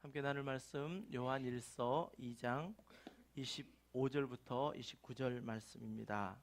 함께 나눌 말씀 요한일서 2장 25절부터 29절 말씀입니다.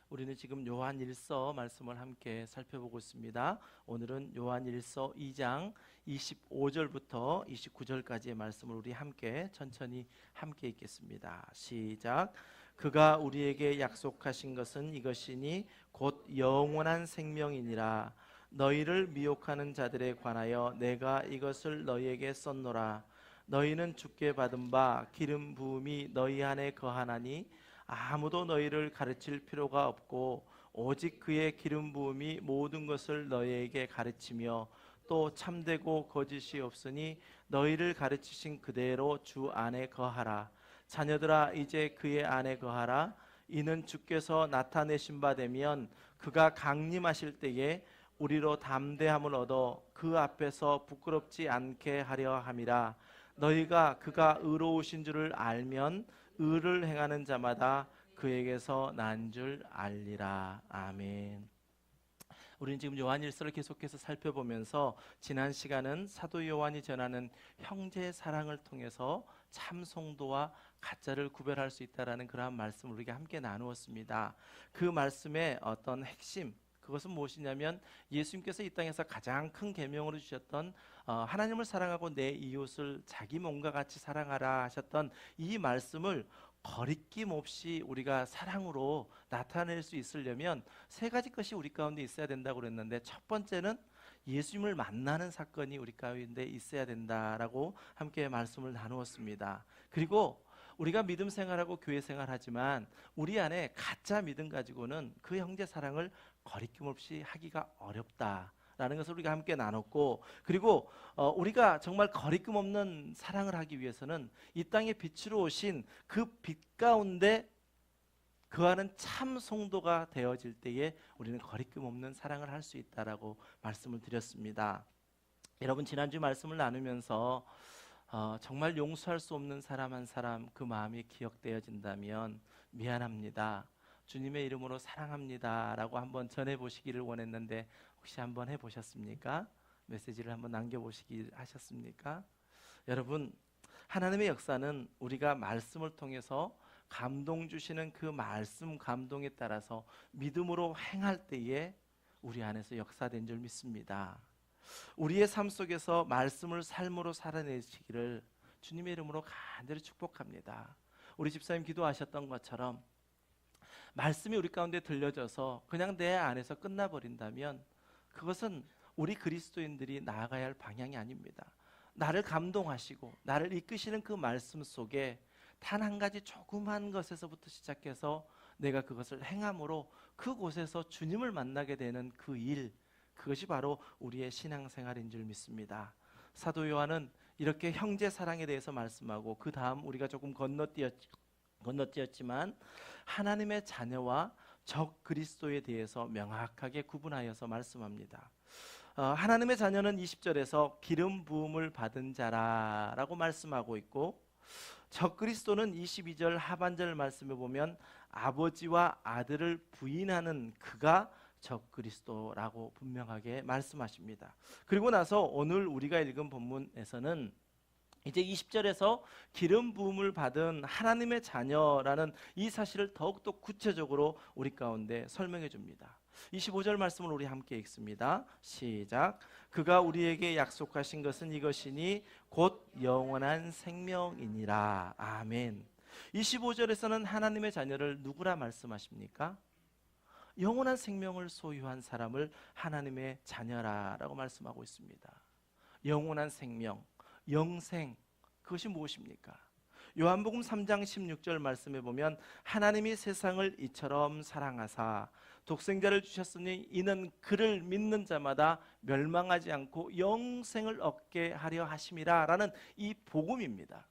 우리는 지금 요한일서 말씀을 함께 살펴보고 있습니다. 오늘은 요한일서 2장 25절부터 29절까지의 말씀을 우리 함께 천천히 함께 읽겠습니다. 시작. 그가 우리에게 약속하신 것은 이것이니 곧 영원한 생명이니라. 너희를 미혹하는 자들에 관하여 내가 이것을 너희에게 썼노라. 너희는 주께 받은 바 기름 부음이 너희 안에 거하나니 아무도 너희를 가르칠 필요가 없고 오직 그의 기름 부음이 모든 것을 너희에게 가르치며 또 참되고 거짓이 없으니 너희를 가르치신 그대로 주 안에 거하라. 자녀들아 이제 그의 안에 거하라. 이는 주께서 나타내신 바 되면 그가 강림하실 때에 우리로 담대함을 얻어 그 앞에서 부끄럽지 않게 하려 함이라. 너희가 그가 의로우신 줄을 알면 의를 행하는 자마다 그에게서 난 줄 알리라. 아멘. 우리는 지금 요한일서를 계속해서 살펴보면서 지난 시간은 사도 요한이 전하는 형제 사랑을 통해서 참 성도와 가짜를 구별할 수 있다라는 그러한 말씀을 우리가 함께 나누었습니다. 그 말씀의 어떤 핵심, 그것은 무엇이냐면 예수님께서 이 땅에서 가장 큰 계명으로 주셨던 하나님을 사랑하고 내 이웃을 자기 몸과 같이 사랑하라 하셨던 이 말씀을 거리낌 없이 우리가 사랑으로 나타낼 수 있으려면 세 가지 것이 우리 가운데 있어야 된다고 그랬는데, 첫 번째는 예수님을 만나는 사건이 우리 가운데 있어야 된다라고 함께 말씀을 나누었습니다. 그리고 우리가 믿음 생활하고 교회 생활하지만 우리 안에 가짜 믿음 가지고는 그 형제 사랑을 거리낌 없이 하기가 어렵다라는 것을 우리가 함께 나눴고, 그리고 우리가 정말 거리낌 없는 사랑을 하기 위해서는 이 땅에 빛으로 오신 그 빛 가운데 그와는 참 성도가 되어질 때에 우리는 거리낌 없는 사랑을 할 수 있다라고 말씀을 드렸습니다. 여러분, 지난주 말씀을 나누면서 정말 용서할 수 없는 사람 한 사람 그 마음이 기억되어진다면 미안합니다, 주님의 이름으로 사랑합니다 라고 한번 전해보시기를 원했는데 혹시 한번 해보셨습니까? 메시지를 한번 남겨보시기 하셨습니까? 여러분, 하나님의 역사는 우리가 말씀을 통해서 감동 주시는 그 말씀 감동에 따라서 믿음으로 행할 때에 우리 안에서 역사된 줄 믿습니다. 우리의 삶 속에서 말씀을 삶으로 살아내시기를 주님의 이름으로 간절히 축복합니다. 우리 집사님 기도하셨던 것처럼 말씀이 우리 가운데 들려져서 그냥 내 안에서 끝나버린다면 그것은 우리 그리스도인들이 나아가야 할 방향이 아닙니다. 나를 감동하시고 나를 이끄시는 그 말씀 속에 단 한 가지 조그만 것에서부터 시작해서 내가 그것을 행함으로 그곳에서 주님을 만나게 되는 그 일, 그것이 바로 우리의 신앙생활인 줄 믿습니다. 사도 요한은 이렇게 형제 사랑에 대해서 말씀하고 그 다음 우리가 조금 건너뛰었지만 하나님의 자녀와 적 그리스도에 대해서 명확하게 구분하여서 말씀합니다. 하나님의 자녀는 20절에서 기름 부음을 받은 자라라고 말씀하고 있고, 적 그리스도는 22절 하반절 말씀에 보면 아버지와 아들을 부인하는 그가 적 그리스도라고 분명하게 말씀하십니다. 그리고 나서 오늘 우리가 읽은 본문에서는 이제 20절에서 기름 부음을 받은 하나님의 자녀라는 이 사실을 더욱더 구체적으로 우리 가운데 설명해 줍니다. 25절 말씀을 우리 함께 읽습니다. 시작. 그가 우리에게 약속하신 것은 이것이니 곧 영원한 생명이니라. 아멘. 25절에서는 하나님의 자녀를 누구라 말씀하십니까? 영원한 생명을 소유한 사람을 하나님의 자녀라고 말씀하고 있습니다. 영원한 생명, 영생, 그것이 무엇입니까? 요한복음 3장 16절 말씀에 보면 하나님이 세상을 이처럼 사랑하사 독생자를 주셨으니 이는 그를 믿는 자마다 멸망하지 않고 영생을 얻게 하려 하심이라 라는 이 복음입니다.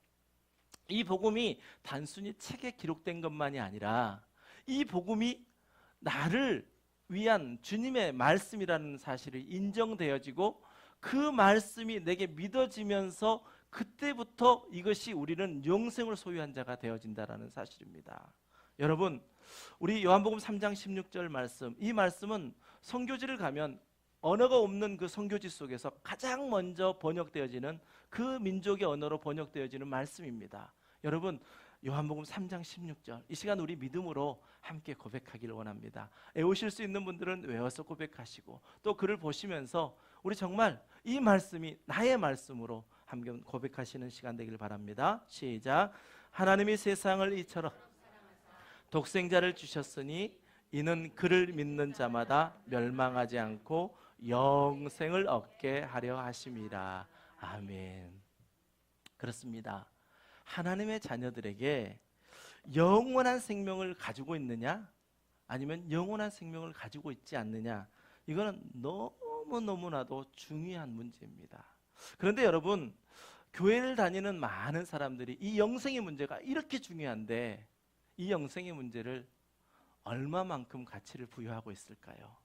이 복음이 단순히 책에 기록된 것만이 아니라 이 복음이 나를 위한 주님의 말씀이라는 사실이 인정되어지고 그 말씀이 내게 믿어지면서 그때부터 이것이 우리는 영생을 소유한 자가 되어진다라는 사실입니다. 여러분, 우리 요한복음 3장 16절 말씀, 이 말씀은 선교지를 가면 언어가 없는 그 선교지 속에서 가장 먼저 번역되어지는 그 민족의 언어로 번역되어지는 말씀입니다. 여러분, 요한복음 3장 16절, 이 시간 우리 믿음으로 함께 고백하기를 원합니다. 외우실 수 있는 분들은 외워서 고백하시고, 또 글을 보시면서 우리 정말 이 말씀이 나의 말씀으로 함께 고백하시는 시간 되기를 바랍니다. 시작. 하나님이 세상을 이처럼 독생자를 주셨으니 이는 그를 믿는 자마다 멸망하지 않고 영생을 얻게 하려 하심이라. 아멘. 그렇습니다. 하나님의 자녀들에게 영원한 생명을 가지고 있느냐, 아니면 영원한 생명을 가지고 있지 않느냐, 이거는 너무나도 중요한 문제입니다. 그런데 여러분, 교회를 다니는 많은 사람들이 이 영생의 문제가 이렇게 중요한데 이 영생의 문제를 얼마만큼 가치를 부여하고 있을까요?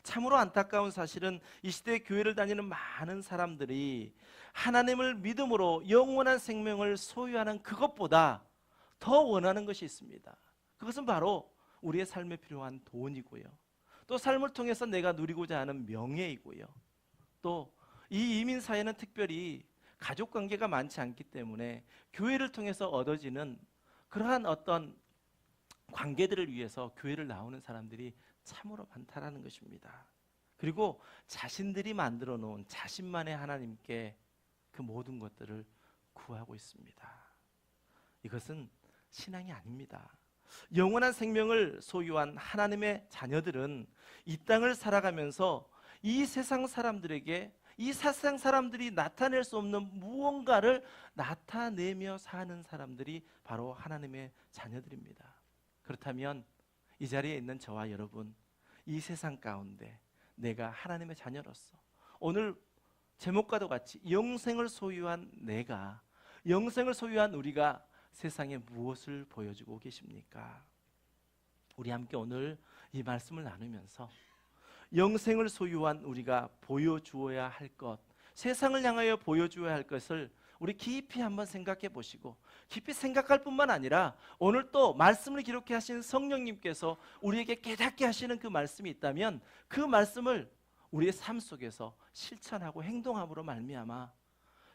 참으로 안타까운 사실은 이 시대에 교회를 다니는 많은 사람들이 하나님을 믿음으로 영원한 생명을 소유하는 그것보다 더 원하는 것이 있습니다. 그것은 바로 우리의 삶에 필요한 돈이고요, 또 삶을 통해서 내가 누리고자 하는 명예이고요, 또 이 이민 사회는 특별히 가족 관계가 많지 않기 때문에 교회를 통해서 얻어지는 그러한 어떤 관계들을 위해서 교회를 나오는 사람들이 참으로 많다라는 것입니다. 그리고 자신들이 만들어 놓은 자신만의 하나님께 그 모든 것들을 구하고 있습니다. 이것은 신앙이 아닙니다. 영원한 생명을 소유한 하나님의 자녀들은 이 땅을 살아가면서 이 세상 사람들에게, 이 세상 사람들이 나타낼 수 없는 무언가를 나타내며 사는 사람들이 바로 하나님의 자녀들입니다. 그렇다면 이 자리에 있는 저와 여러분, 이 세상 가운데 내가 하나님의 자녀로서 오늘 제목과도 같이 영생을 소유한 내가, 영생을 소유한 우리가 세상에 무엇을 보여주고 계십니까? 우리 함께 오늘 이 말씀을 나누면서 영생을 소유한 우리가 보여주어야 할 것, 세상을 향하여 보여주어야 할 것을 우리 깊이 한번 생각해 보시고, 깊이 생각할 뿐만 아니라 오늘 또 말씀을 기록해 하신 성령님께서 우리에게 깨닫게 하시는 그 말씀이 있다면 그 말씀을 우리의 삶 속에서 실천하고 행동함으로 말미암아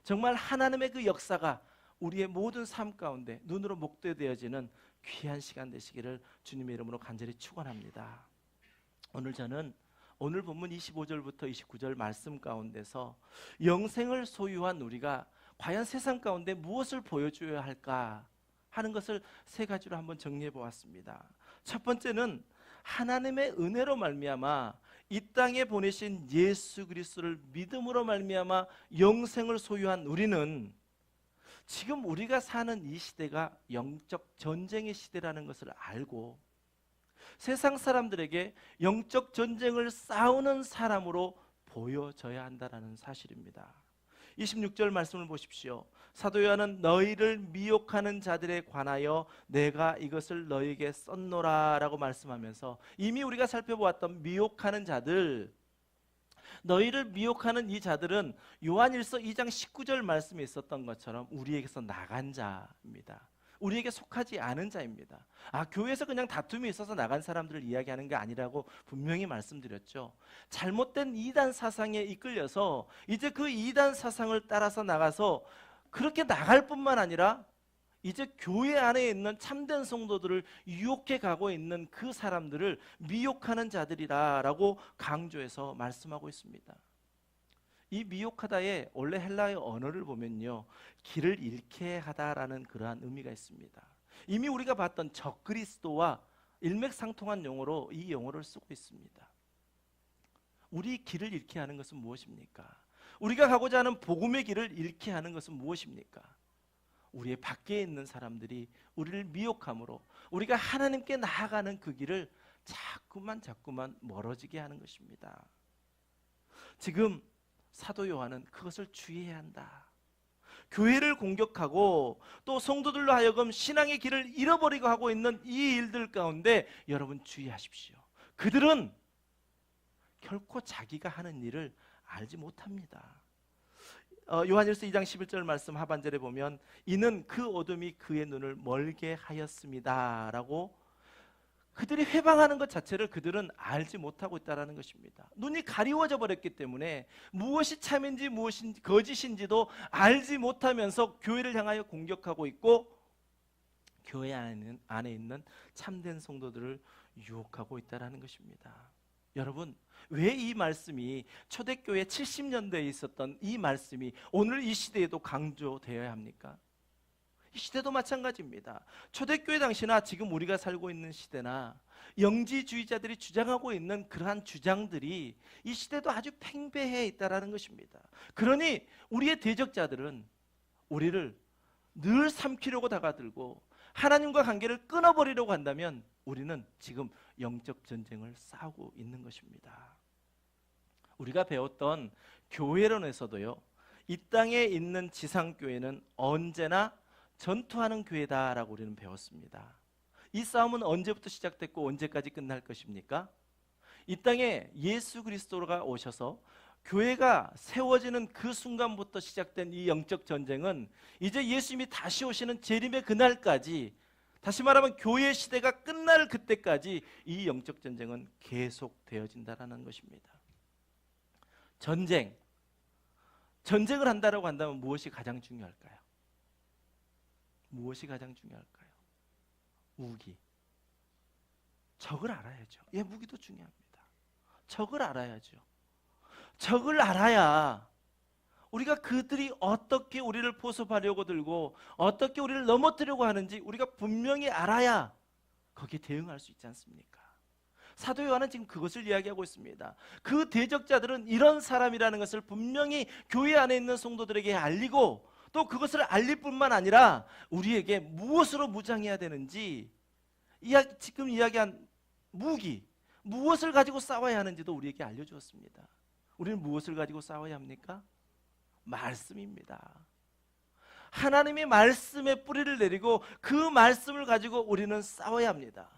정말 하나님의 그 역사가 우리의 모든 삶 가운데 눈으로 목도되어지는 귀한 시간 되시기를 주님의 이름으로 간절히 축원합니다. 오늘 저는 오늘 본문 25절부터 29절 말씀 가운데서 영생을 소유한 우리가 과연 세상 가운데 무엇을 보여줘야 할까 하는 것을 세 가지로 한번 정리해 보았습니다. 첫 번째는 하나님의 은혜로 말미암아 이 땅에 보내신 예수 그리스도를 믿음으로 말미암아 영생을 소유한 우리는 지금 우리가 사는 이 시대가 영적 전쟁의 시대라는 것을 알고 세상 사람들에게 영적 전쟁을 싸우는 사람으로 보여져야 한다는 사실입니다. 26절 말씀을 보십시오. 사도 요한은 너희를 미혹하는 자들에 관하여 내가 이것을 너희에게 썼노라 라고 말씀하면서 이미 우리가 살펴보았던 미혹하는 자들, 너희를 미혹하는 이 자들은 요한일서 2장 19절 말씀에 있었던 것처럼 우리에게서 나간 자입니다. 우리에게 속하지 않은 자입니다. 교회에서 그냥 다툼이 있어서 나간 사람들을 이야기하는 게 아니라고 분명히 말씀드렸죠. 잘못된 이단 사상에 이끌려서 이제 그 이단 사상을 따라서 나가서 그렇게 나갈 뿐만 아니라 이제 교회 안에 있는 참된 성도들을 유혹해 가고 있는 그 사람들을 미혹하는 자들이라고 강조해서 말씀하고 있습니다. 이 미혹하다의 원래 헬라어 언어를 보면요, 길을 잃게 하다라는 그러한 의미가 있습니다. 이미 우리가 봤던 적그리스도와 일맥상통한 용어로 이 용어를 쓰고 있습니다. 우리 길을 잃게 하는 것은 무엇입니까? 우리가 가고자 하는 복음의 길을 잃게 하는 것은 무엇입니까? 우리의 밖에 있는 사람들이 우리를 미혹함으로 우리가 하나님께 나아가는 그 길을 자꾸만 멀어지게 하는 것입니다. 지금 사도 요한은 그것을 주의해야 한다. 교회를 공격하고 또 성도들로 하여금 신앙의 길을 잃어버리고 하고 있는 이 일들 가운데 여러분 주의하십시오. 그들은 결코 자기가 하는 일을 알지 못합니다. 요한일서 2장 11절 말씀 하반절에 보면 이는 그 어둠이 그의 눈을 멀게 하였습니다 라고 그들이 회방하는 것 자체를 그들은 알지 못하고 있다는 것입니다. 눈이 가리워져 버렸기 때문에 무엇이 참인지 무엇이 거짓인지도 알지 못하면서 교회를 향하여 공격하고 있고 교회 안에 있는 참된 성도들을 유혹하고 있다는 것입니다. 여러분, 왜 이 말씀이 초대교회 70년대에 있었던 이 말씀이 오늘 이 시대에도 강조되어야 합니까? 이 시대도 마찬가지입니다. 초대교회 당시나 지금 우리가 살고 있는 시대나 영지주의자들이 주장하고 있는 그러한 주장들이 이 시대도 아주 팽배해 있다는 것입니다. 그러니 우리의 대적자들은 우리를 늘 삼키려고 다가들고 하나님과 관계를 끊어버리려고 한다면 우리는 지금 영적 전쟁을 싸우고 있는 것입니다. 우리가 배웠던 교회론에서도요, 이 땅에 있는 지상교회는 언제나 전투하는 교회다라고 우리는 배웠습니다. 이 싸움은 언제부터 시작됐고 언제까지 끝날 것입니까? 이 땅에 예수 그리스도가 오셔서 교회가 세워지는 그 순간부터 시작된 이 영적 전쟁은 이제 예수님이 다시 오시는 재림의 그날까지, 다시 말하면 교회 시대가 끝날 그때까지 이 영적 전쟁은 계속되어진다는 것입니다. 전쟁을 한다라고 한다면 무엇이 가장 중요할까요? 무엇이 가장 중요할까요? 무기. 적을 알아야죠. 예, 무기도 중요합니다. 적을 알아야죠. 적을 알아야 우리가 그들이 어떻게 우리를 포섭하려고 들고 어떻게 우리를 넘어뜨리려고 하는지 우리가 분명히 알아야 거기에 대응할 수 있지 않습니까? 사도 요한은 지금 그것을 이야기하고 있습니다. 그 대적자들은 이런 사람이라는 것을 분명히 교회 안에 있는 성도들에게 알리고 또 그것을 알릴 뿐만 아니라 우리에게 무엇으로 무장해야 되는지, 지금 이야기한 무기, 무엇을 가지고 싸워야 하는지도 우리에게 알려주었습니다. 우리는 무엇을 가지고 싸워야 합니까? 말씀입니다. 하나님의 말씀에 뿌리를 내리고 그 말씀을 가지고 우리는 싸워야 합니다.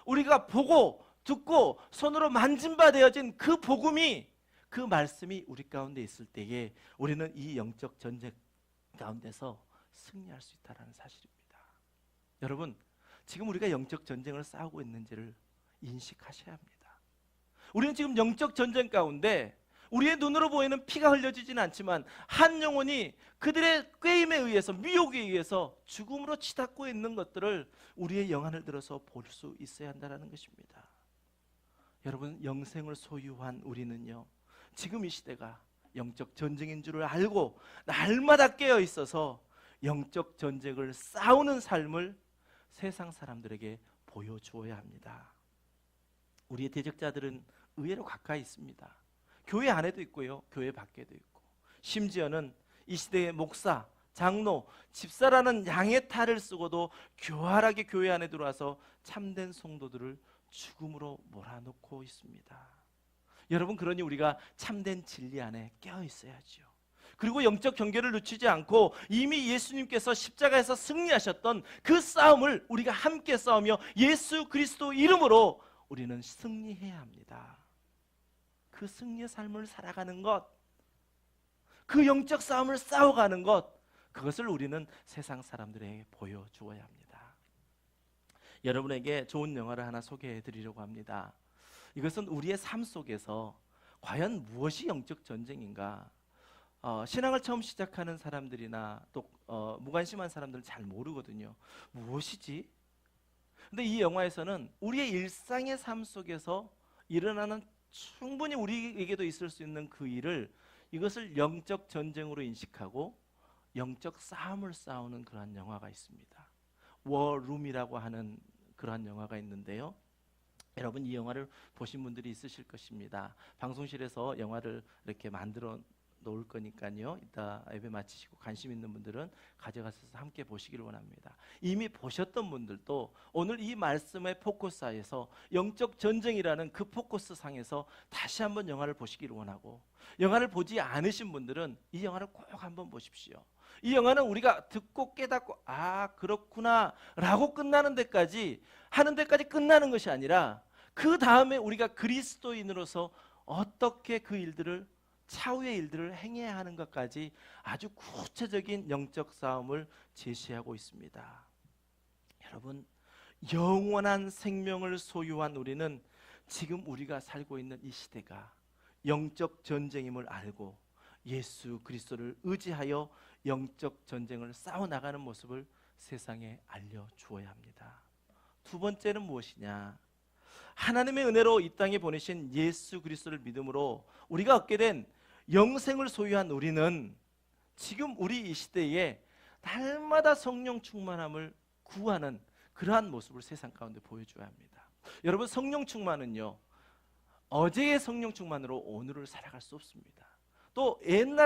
우리가 보고 듣고 손으로 만진 바 되어진 그 복음이, 그 말씀이 우리 가운데 있을 때에 우리는 이 영적 전쟁 가운데서 승리할 수 있다는 사실입니다. 여러분, 지금 우리가 영적 전쟁을 싸우고 있는지를 인식하셔야 합니다. 우리는 지금 영적 전쟁 가운데 우리의 눈으로 보이는 피가 흘려지지는 않지만 한 영혼이 그들의 꾀임에 의해서, 미혹에 의해서 죽음으로 치닫고 있는 것들을 우리의 영안을 들어서 볼 수 있어야 한다는 것입니다. 여러분, 영생을 소유한 우리는요, 지금 이 시대가 영적 전쟁인 줄을 알고 날마다 깨어 있어서 영적 전쟁을 싸우는 삶을 세상 사람들에게 보여주어야 합니다. 우리의 대적자들은 의외로 가까이 있습니다. 교회 안에도 있고요, 교회 밖에도 있고, 심지어는 이 시대의 목사, 장로, 집사라는 양의 탈을 쓰고도 교활하게 교회 안에 들어와서 참된 성도들을 죽음으로 몰아넣고 있습니다. 여러분, 그러니 우리가 참된 진리 안에 깨어 있어야죠. 그리고 영적 경계를 늦추지 않고 이미 예수님께서 십자가에서 승리하셨던 그 싸움을 우리가 함께 싸우며 예수 그리스도 이름으로 우리는 승리해야 합니다. 그 승리의 삶을 살아가는 것, 그 영적 싸움을 싸워가는 것, 그것을 우리는 세상 사람들에게 보여주어야 합니다. 여러분에게 좋은 영화를 하나 소개해 드리려고 합니다. 이것은 우리의 삶 속에서 과연 무엇이 영적 전쟁인가, 신앙을 처음 시작하는 사람들이나 또 무관심한 사람들은 잘 모르거든요. 무엇이지? 근데 이 영화에서는 우리의 일상의 삶 속에서 일어나는, 충분히 우리에게도 있을 수 있는 그 일을, 이것을 영적 전쟁으로 인식하고 영적 싸움을 싸우는 그러한 영화가 있습니다. 워룸이라고 하는 그러한 영화가 있는데요, 여러분 이 영화를 보신 분들이 있으실 것입니다. 방송실에서 영화를 이렇게 만들어 놓을 거니까요, 이따 예배 마치시고 관심 있는 분들은 가져가셔서 함께 보시기를 원합니다. 이미 보셨던 분들도 오늘 이 말씀의 포커스하에서 영적 전쟁이라는 그 포커스 상에서 다시 한번 영화를 보시기를 원하고, 영화를 보지 않으신 분들은 이 영화를 꼭 한번 보십시오. 이 영화는 우리가 듣고 깨닫고 아 그렇구나 라고 끝나는 데까지 하는 데까지 끝나는 것이 아니라 그 다음에 우리가 그리스도인으로서 어떻게 그 일들을, 차후의 일들을 행해야 하는 것까지 아주 구체적인 영적 싸움을 제시하고 있습니다. 여러분, 영원한 생명을 소유한 우리는 지금 우리가 살고 있는 이 시대가 영적 전쟁임을 알고 예수 그리스도를 의지하여 영적 전쟁을 싸워나가는 모습을 세상에 알려주어야 합니다. 두 번째는 무엇이냐? 하나님의 은혜로 이 땅에 보내신 예수 그리스도를 믿음으로 우리가 얻게 된 영생을 소유한 우리는 지금 우리 이 시대에 날마다 성령 충만함을 구하는 그러한 모습을 세상 가운데 보여줘야 합니다. 여러분, 성령 충만은요, 어제의 성령 충만으로 오늘을 살아갈 수 없습니다. 또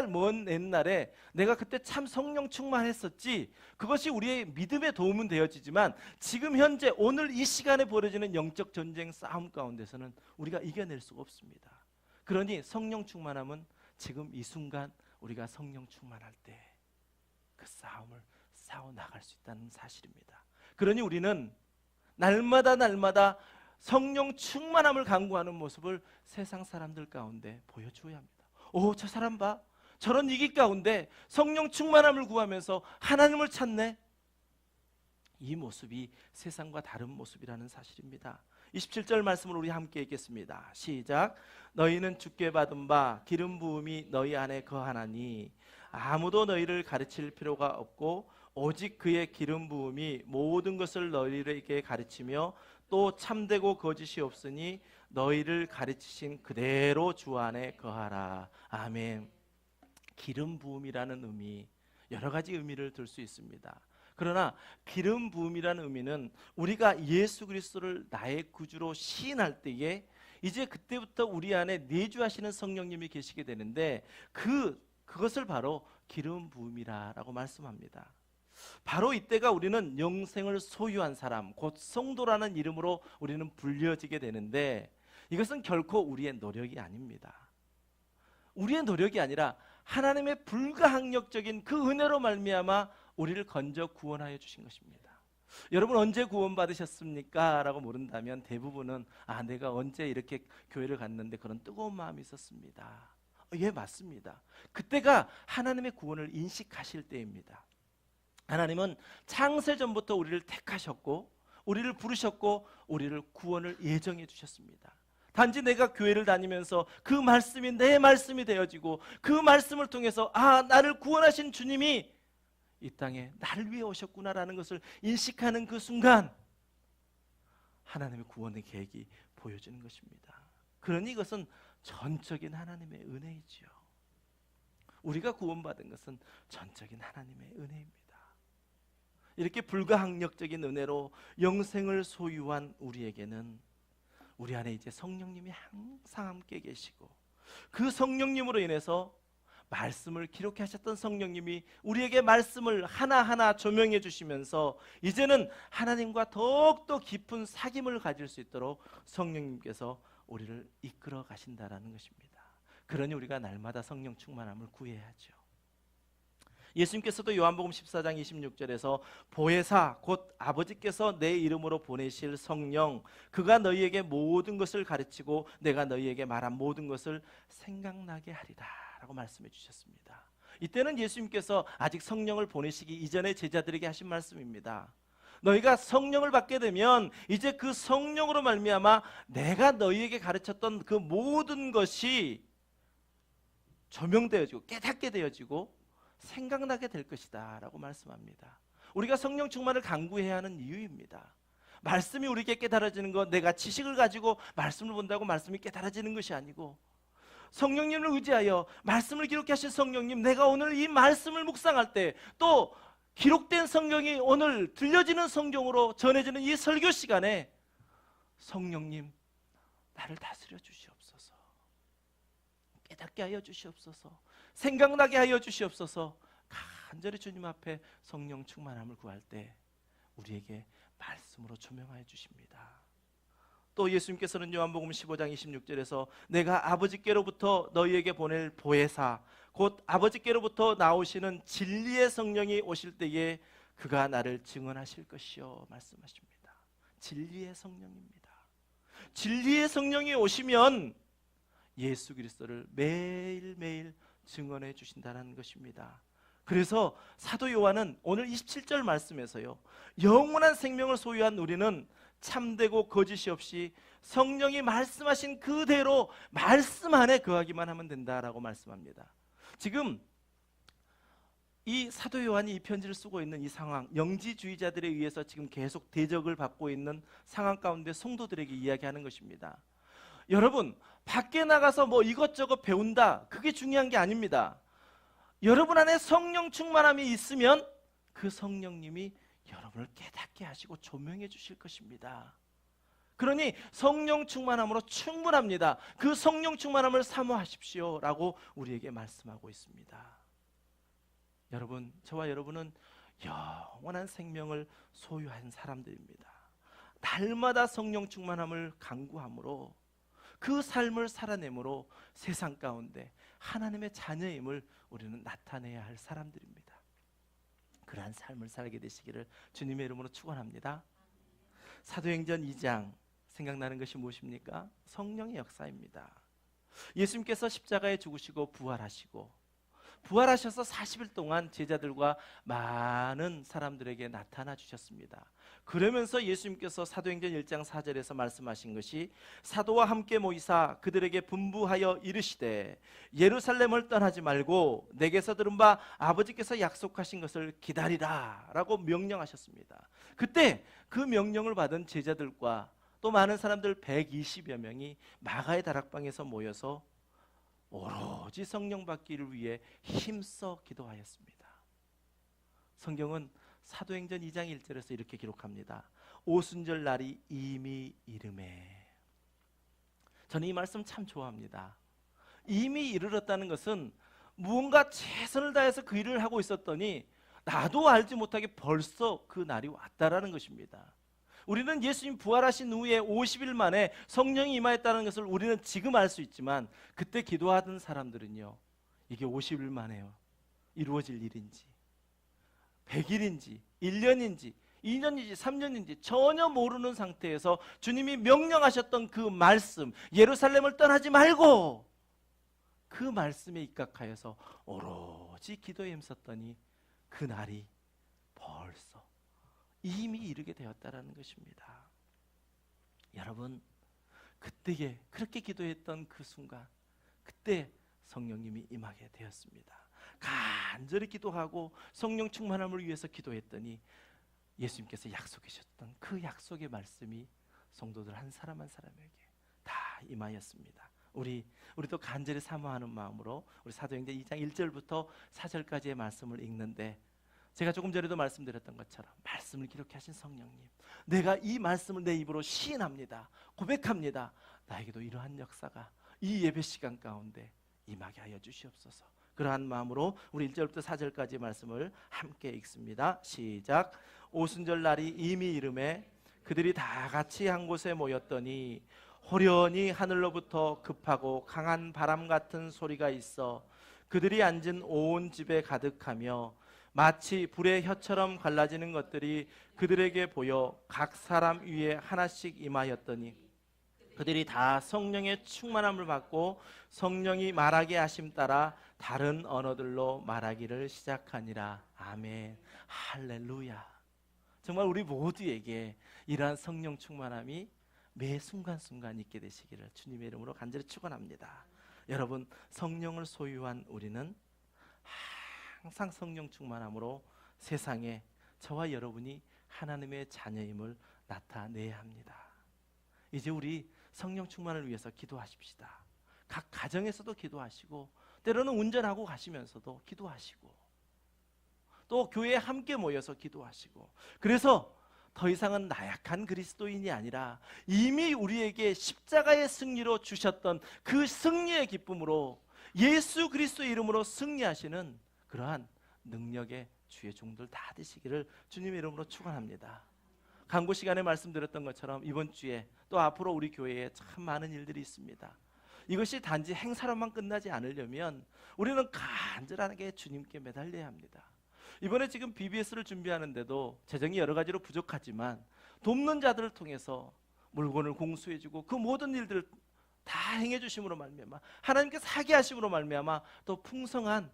먼 옛날에 내가 그때 참 성령 충만했었지, 그것이 우리의 믿음에 도움은 되어지지만 지금 현재 오늘 이 시간에 벌어지는 영적 전쟁 싸움 가운데서는 우리가 이겨낼 수가 없습니다. 그러니 성령 충만함은 지금 이 순간 우리가 성령 충만할 때 그 싸움을 싸워 나갈 수 있다는 사실입니다. 그러니 우리는 날마다 성령 충만함을 강구하는 모습을 세상 사람들 가운데 보여줘야 합니다. 오, 저 사람 봐, 저런 위기 가운데 성령 충만함을 구하면서 하나님을 찾네. 이 모습이 세상과 다른 모습이라는 사실입니다. 27절 말씀을 우리 함께 읽겠습니다. 시작. 너희는 주께 받은 바 기름 부음이 너희 안에 거하나니 아무도 너희를 가르칠 필요가 없고 오직 그의 기름 부음이 모든 것을 너희에게 가르치며 또 참되고 거짓이 없으니 너희를 가르치신 그대로 주 안에 거하라. 아멘. 기름 부음이라는 의미, 여러 가지 의미를 들 수 있습니다. 그러나 기름 부음이라는 의미는 우리가 예수 그리스도를 나의 구주로 시인할 때에 이제 그때부터 우리 안에 내주하시는 성령님이 계시게 되는데 그것을 바로 기름 부음이라고 말씀합니다. 바로 이때가 우리는 영생을 소유한 사람, 곧 성도라는 이름으로 우리는 불려지게 되는데, 이것은 결코 우리의 노력이 아닙니다. 우리의 노력이 아니라 하나님의 불가항력적인 그 은혜로 말미암아 우리를 건져 구원하여 주신 것입니다. 여러분, 언제 구원받으셨습니까? 라고 물은다면 대부분은 내가 언제 이렇게 교회를 갔는데 그런 뜨거운 마음이 있었습니다. 예, 맞습니다. 그때가 하나님의 구원을 인식하실 때입니다. 하나님은 창세전부터 우리를 택하셨고 우리를 부르셨고 우리를 구원을 예정해 주셨습니다. 단지 내가 교회를 다니면서 그 말씀이 내 말씀이 되어지고 그 말씀을 통해서 나를 구원하신 주님이 이 땅에 나를 위해 오셨구나라는 것을 인식하는 그 순간 하나님의 구원의 계획이 보여지는 것입니다. 그러니 이것은 전적인 하나님의 은혜이지요. 우리가 구원받은 것은 전적인 하나님의 은혜입니다. 이렇게 불가항력적인 은혜로 영생을 소유한 우리에게는 우리 안에 이제 성령님이 항상 함께 계시고 그 성령님으로 인해서 말씀을 기록하셨던 성령님이 우리에게 말씀을 하나하나 조명해 주시면서 이제는 하나님과 더욱더 깊은 사귐을 가질 수 있도록 성령님께서 우리를 이끌어 가신다라는 것입니다. 그러니 우리가 날마다 성령 충만함을 구해야죠. 예수님께서도 요한복음 14장 26절에서 보혜사 곧 아버지께서 내 이름으로 보내실 성령, 그가 너희에게 모든 것을 가르치고 내가 너희에게 말한 모든 것을 생각나게 하리라 라고 말씀해 주셨습니다. 이때는 예수님께서 아직 성령을 보내시기 이전에 제자들에게 하신 말씀입니다. 너희가 성령을 받게 되면 이제 그 성령으로 말미암아 내가 너희에게 가르쳤던 그 모든 것이 조명되어지고 깨닫게 되어지고 생각나게 될 것이다 라고 말씀합니다. 우리가 성령 충만을 강구해야 하는 이유입니다. 말씀이 우리에게 깨달아지는 것, 내가 지식을 가지고 말씀을 본다고 말씀이 깨달아지는 것이 아니고 성령님을 의지하여 말씀을 기록하신 성령님, 내가 오늘 이 말씀을 묵상할 때 또 기록된 성경이 오늘 들려지는 성경으로 전해지는 이 설교 시간에 성령님 나를 다스려 주시옵소서, 깨닫게 하여 주시옵소서, 생각나게 하여 주시옵소서. 간절히 주님 앞에 성령 충만함을 구할 때 우리에게 말씀으로 조명하여 주십니다. 또 예수님께서는 요한복음 15장 26절에서 내가 아버지께로부터 너희에게 보낼 보혜사 곧 아버지께로부터 나오시는 진리의 성령이 오실 때에 그가 나를 증언하실 것이요 말씀하십니다. 진리의 성령입니다. 진리의 성령이 오시면 예수 그리스도를 매일매일 증언해 주신다는 것입니다. 그래서 사도 요한은 오늘 27절 말씀에서요, 영원한 생명을 소유한 우리는 참되고 거짓이 없이 성령이 말씀하신 그대로 말씀 안에 거하기만 하면 된다라고 말씀합니다. 지금 이 사도 요한이 이 편지를 쓰고 있는 이 상황, 영지주의자들에 의해서 지금 계속 대적을 받고 있는 상황 가운데 성도들에게 이야기하는 것입니다. 여러분, 밖에 나가서 뭐 이것저것 배운다, 그게 중요한 게 아닙니다. 여러분 안에 성령 충만함이 있으면 그 성령님이 여러분을 깨닫게 하시고 조명해 주실 것입니다. 그러니 성령 충만함으로 충분합니다. 그 성령 충만함을 사모하십시오 라고 우리에게 말씀하고 있습니다. 여러분, 저와 여러분은 영원한 생명을 소유한 사람들입니다. 날마다 성령 충만함을 강구함으로 그 삶을 살아내므로 세상 가운데 하나님의 자녀임을 우리는 나타내야 할 사람들입니다. 그러한 삶을 살게 되시기를 주님의 이름으로 축원합니다. 사도행전 2장 생각나는 것이 무엇입니까? 성령의 역사입니다. 예수님께서 십자가에 죽으시고 부활하셔서 40일 동안 제자들과 많은 사람들에게 나타나 주셨습니다. 그러면서 예수님께서 사도행전 1장 4절에서 말씀하신 것이 사도와 함께 모이사 그들에게 분부하여 이르시되 예루살렘을 떠나지 말고 내게서 들은 바 아버지께서 약속하신 것을 기다리라 라고 명령하셨습니다. 그때 그 명령을 받은 제자들과 또 많은 사람들 120여 명이 마가의 다락방에서 모여서 오로지 성령 받기를 위해 힘써 기도하였습니다. 성경은 사도행전 2장 1절에서 이렇게 기록합니다. 오순절 날이 이미 이르매. 저는 이 말씀 참 좋아합니다. 이미 이르렀다는 것은 무언가 최선을 다해서 그 일을 하고 있었더니 나도 알지 못하게 벌써 그 날이 왔다라는 것입니다. 우리는 예수님 부활하신 후에 50일 만에 성령이 임하였다는 것을 우리는 지금 알 수 있지만 그때 기도하던 사람들은요, 이게 50일 만에요 이루어질 일인지 100일인지 1년인지 2년인지 3년인지 전혀 모르는 상태에서 주님이 명령하셨던 그 말씀, 예루살렘을 떠나지 말고, 그 말씀에 입각하여서 오로지 기도에 힘썼더니 그 날이 벌써 이미 이르게 되었다라는 것입니다. 여러분, 그때에 그렇게 기도했던 그 순간, 그때 성령님이 임하게 되었습니다. 간절히 기도하고 성령 충만함을 위해서 기도했더니 예수님께서 약속해 주셨던 그 약속의 말씀이 성도들 한 사람 한 사람에게 다 임하였습니다. 우리도 간절히 사모하는 마음으로 우리 사도행전 2장 1절부터 4절까지의 말씀을 읽는데, 제가 조금 전에도 말씀드렸던 것처럼 말씀을 기록해 하신 성령님, 내가 이 말씀을 내 입으로 시인합니다, 고백합니다. 나에게도 이러한 역사가 이 예배 시간 가운데 임하게 하여 주시옵소서. 그러한 마음으로 우리 1절부터 4절까지 말씀을 함께 읽습니다. 시작. 오순절 날이 이미 이르매 그들이 다 같이 한 곳에 모였더니 호련히 하늘로부터 급하고 강한 바람 같은 소리가 있어 그들이 앉은 온 집에 가득하며 마치 불의 혀처럼 갈라지는 것들이 그들에게 보여 각 사람 위에 하나씩 임하였더니 그들이 다 성령의 충만함을 받고 성령이 말하게 하심 따라 다른 언어들로 말하기를 시작하니라. 아멘. 할렐루야. 정말 우리 모두에게 이러한 성령 충만함이 매 순간순간 있게 되시기를 주님의 이름으로 간절히 축원합니다. 여러분, 성령을 소유한 우리는 항상 성령 충만함으로 세상에 저와 여러분이 하나님의 자녀임을 나타내야 합니다. 이제 우리 성령 충만을 위해서 기도하십시다. 각 가정에서도 기도하시고, 때로는 운전하고 가시면서도 기도하시고, 또 교회에 함께 모여서 기도하시고, 그래서 더 이상은 나약한 그리스도인이 아니라 이미 우리에게 십자가의 승리로 주셨던 그 승리의 기쁨으로 예수 그리스도의 이름으로 승리하시는 그러한 능력의 주의 종들 다 되시기를 주님의 이름으로 축원합니다. 강구 시간에 말씀드렸던 것처럼 이번 주에 또 앞으로 우리 교회에 참 많은 일들이 있습니다. 이것이 단지 행사로만 끝나지 않으려면 우리는 간절하게 주님께 매달려야 합니다. 이번에 지금 BBS를 준비하는데도 재정이 여러 가지로 부족하지만 돕는 자들을 통해서 물건을 공수해주고 그 모든 일들을 다 행해주심으로 말미암아 하나님께서 하게 하심으로 말미암아 또 풍성한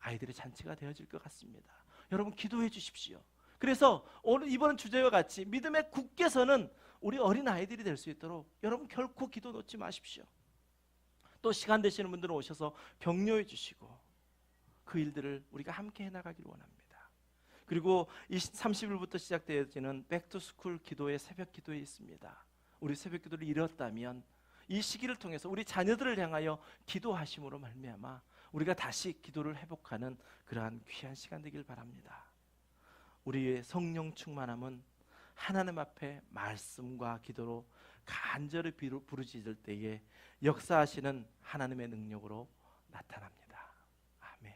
아이들의 잔치가 되어질 것 같습니다. 여러분 기도해 주십시오. 그래서 오늘 이번 주제와 같이 믿음에 굳게 서는 우리 어린 아이들이 될 수 있도록 여러분 결코 기도 놓지 마십시오. 또 시간 되시는 분들은 오셔서 격려해 주시고 그 일들을 우리가 함께 해나가기를 원합니다. 그리고 30일부터 시작되어지는 백투스쿨 기도의 새벽 기도에 있습니다. 우리 새벽 기도를 잃었다면 이 시기를 통해서 우리 자녀들을 향하여 기도하심으로 말미암아 우리가 다시 기도를 회복하는 그러한 귀한 시간 되길 바랍니다. 우리의 성령 충만함은 하나님 앞에 말씀과 기도로 간절히 부르짖을 때에 역사하시는 하나님의 능력으로 나타납니다. 아멘.